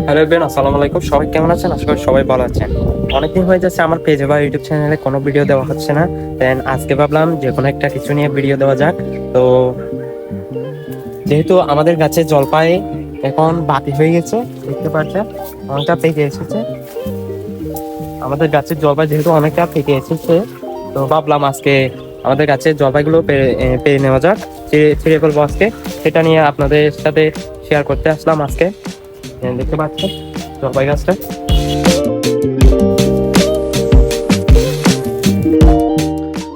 Hello everyone, আসসালামু আলাইকুম। সবাই কেমন আছেন? আশা করি সবাই ভালো আছেন। অনেকদিন হয়ে যাচ্ছে আমার পেজে বা ইউটিউব চ্যানেলে কোনো ভিডিও দেওয়া হচ্ছে না। দেন আজকে ভাবলাম যে কোনো একটা কিছু নিয়ে ভিডিও দেওয়া যাক। তো যেহেতু আমাদের গাছে জলপাই এখন বাতি হয়ে গেছে, দেখতে পাচ্ছেন অনেকটা পেকে এসেছে। আমাদের গাছের জলপাই যেহেতু অনেকটা পেকে এসেছে, তো ভাবলাম আজকে আমাদের গাছের জলপাইগুলো পেয়ে নেওয়া যাক, ছিঁড়ে ফেলবো আজকে। সেটা নিয়ে আপনাদের সাথে শেয়ার করতে আসলাম আজকে। দেখতে পাচ্ছেন জলপাই গাছটা।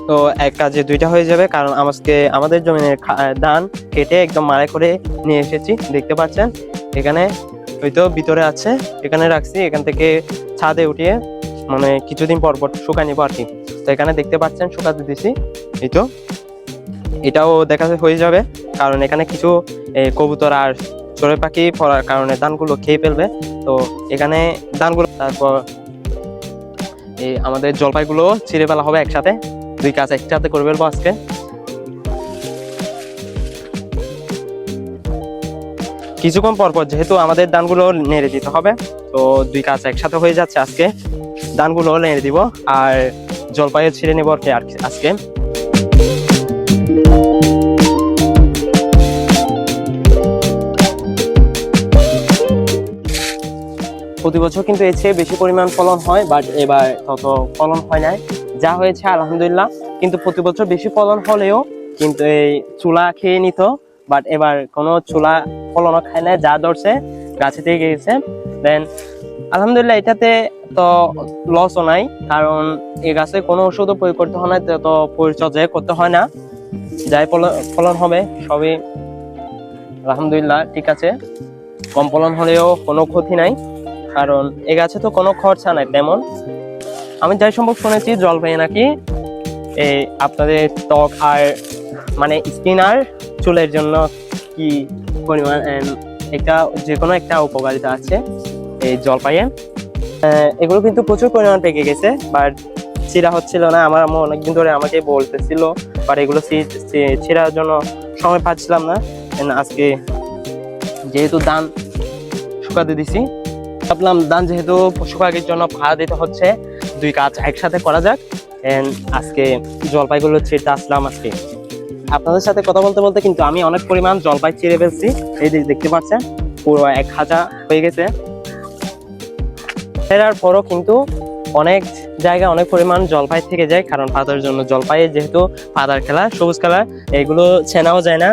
তো এক কাজে দুইটা হয়ে যাবে, কারণ আজকে আমাদের জমিনের ধান কেটে একদম মাড়াই করে নিয়ে এসেছি। দেখতে পাচ্ছেন এখানে হয়তো ভিতরে আছে, এখানে রাখছি। এখান থেকে ছাদে উঠিয়ে মানে কিছুদিন পর পর শুকাই নিবো আর কি। তো এখানে দেখতে পাচ্ছেন শুকাতে দিছি। এই তো এটাও দেখা হয়ে যাবে, কারণ এখানে কিছু কবুতর আর চড়ুই পাখি পড়ার কারণে ধানগুলো খেয়ে ফেলবে। তো এখানে ধানগুলো, তারপর এই আমাদের জলপাইগুলো ছিঁড়ে ফেলা হবে একসাথে। দুই কাজ একসাথে করে ফেলবো আজকে। কিছুক্ষণ পর পর যেহেতু আমাদের ধানগুলো নেড়ে দিতে হবে, তো দুই কাজ একসাথে হয়ে যাচ্ছে আজকে। ধানগুলো নেড়ে দিব আর জলপাইও ছিঁড়ে নেবো আর কি আজকে। প্রতি বছর কিন্তু এর চেয়ে বেশি পরিমাণ ফলন হয়, বাট এবার তত ফলন হয় নাই। যা হয়েছে আলহামদুলিল্লাহ, কিন্তু প্রতি বছর বেশি ফলন হলেও কিন্তু এই চুলা খেয়ে নিত। বাট এবার কোনো চুলা ফলনও খায় না, যা ধরছে গাছে থেকে গেছে। দেন আলহামদুলিল্লাহ, এটাতে তো লসও নাই, কারণ এই গাছে কোনো ওষুধও প্রয়োগ করতে হয় না, তো পরিচর্যা করতে হয় না। যাই ফলন হবে সবই আলহামদুলিল্লাহ ঠিক আছে। কম ফলন হলেও কোনো ক্ষতি নাই, কারণ এ গাছে তো কোনো খরচা নাই তেমন। আমি যাই সম্ভব শুনেছি জলপাই নাকি এই আপনাদের ত্বক আর মানে স্কিন আর চুলের জন্য কি পরিমাণ একটা যে কোনো একটা উপকারিতা আছে এই জলপাইয়ে। এগুলো কিন্তু প্রচুর পরিমাণ পেকে গেছে, বাট ছিঁড়া হচ্ছিল না। আমার আম্মু অনেকদিন ধরে আমাকে বলতেছিল, বাট এগুলো ছিঁড়ার জন্য সময় পাচ্ছিলাম না। আজকে যেহেতু ধান শুকাতে দিছি, ভাবলাম ধান যেহেতু শুকানোর জন্য ভাড়া দিতে হচ্ছে, দুই কাজ একসাথে করা যাক। আজকে জলপাইগুলো ছিঁড়তে আসলাম আজকে। আপনাদের সাথে কথা বলতে বলতে কিন্তু আমি অনেক পরিমাণ জলপাই ছিঁড়ে ফেলছি। এই যে দেখতে পাচ্ছেন পুরো এক খাঁচা হয়ে গেছে। ছেঁড়ার পরও কিন্তু অনেক জায়গায় অনেক পরিমাণ জলপাই থেকে যায়, কারণ পাতার জন্য জলপাই যেহেতু পাতার খেলা সবুজ কালার, এগুলো ছেনাও যায় না,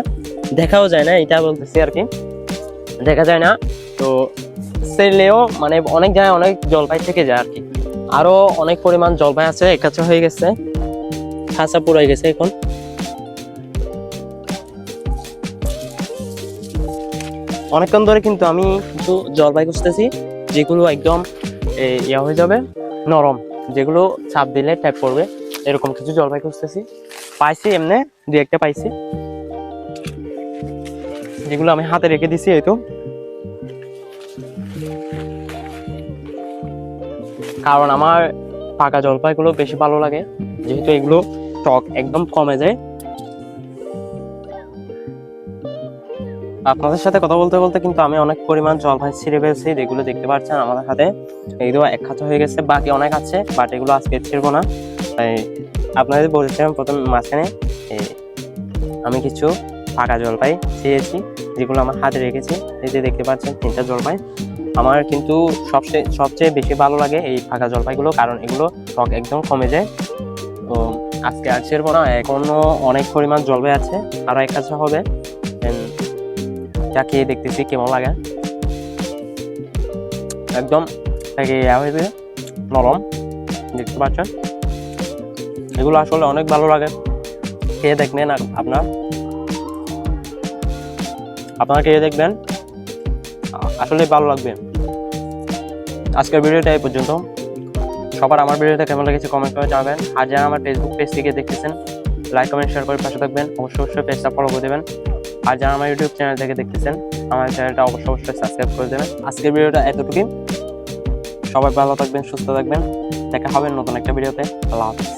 দেখাও যায় না, এটা বলতেছি আর কি, দেখা যায় না। তো সেলেও মানে অনেক জায়গায় অনেক জলপাই থেকে যায় আর কি। আরো অনেক পরিমাণ জলপাই আছে, এক কাঁচা হয়ে গেছে, খাঁচা পুরাই গেছে। এখন অনেকক্ষণ ধরে কিন্তু আমি কিছু জলপাই খুঁজতেছি যেগুলো একদম ইয়া হয়ে যাবে, নরম, যেগুলো চাপ দিলে ট্যাপ করবে, এরকম কিছু জলপাই খুঁজতেছি। পাইছি এমনি দু একটা পাইছি, যেগুলো আমি হাতে রেখে দিছি। এই তো, কারণ আমার পাকা জলপাইগুলো বেশি ভালো লাগে, যেহেতু এগুলো টক একদম কমে যায়। আপনাদের সাথে কথা বলতে বলতে কিন্তু আমি অনেক পরিমাণ জলপাই ছিঁড়ে ফেলছি, যেগুলো দেখতে পাচ্ছেন আমাদের হাতে। এইগুলো এক খাঁচা হয়ে গেছে, বাকি অনেক আছে, বাট এগুলো আজকে ছিঁড়বো না। তাই আপনাদের বলছিলাম প্রথম মাঝখানে আমি কিছু পাকা জলপাই ছিঁড়েছি, যেগুলো আমার হাতে রেখেছি। এই যে দেখতে পাচ্ছেন তিনটা জলপাই। আমার কিন্তু সবচেয়ে বেশি ভালো লাগে এই পাকা জলপাইগুলো, কারণ এগুলো টক একদম কমে যায়। তো আজকে আর ছিঁড়বো না, এখনো অনেক পরিমাণ জলপাই আছে, আরো এক কাঁচা হবে। যা খেয়ে দেখতেছি কেমন লাগে। একদম নরম, দেখতে পাচ্ছেন। এগুলো আসলে অনেক ভালো লাগে, খেয়ে দেখবেন। আপনারা খেয়ে দেখবেন, আসলে ভালো লাগবে। আজকের ভিডিওটা এই পর্যন্ত। সবার আমার ভিডিওটা কেমন লেগেছে কমেন্ট করে জানাবেন। আর যারা আমার ফেসবুক পেজ থেকে দেখতেছেন, লাইক কমেন্ট শেয়ার করে পাশে থাকবেন। অবশ্যই পেজটা ফলো করে দেবেন। আর যারা আমার ইউটিউব চ্যানেল থেকে দেখতেছেন, আমার চ্যানেলটা অবশ্যই সাবস্ক্রাইব করে দেবেন। আজকের ভিডিওটা এতটুকুই। সবাই ভালো থাকবেন, সুস্থ থাকবেন। দেখা হবে নতুন একটা ভিডিওতে। আল্লাহ হাফেজ।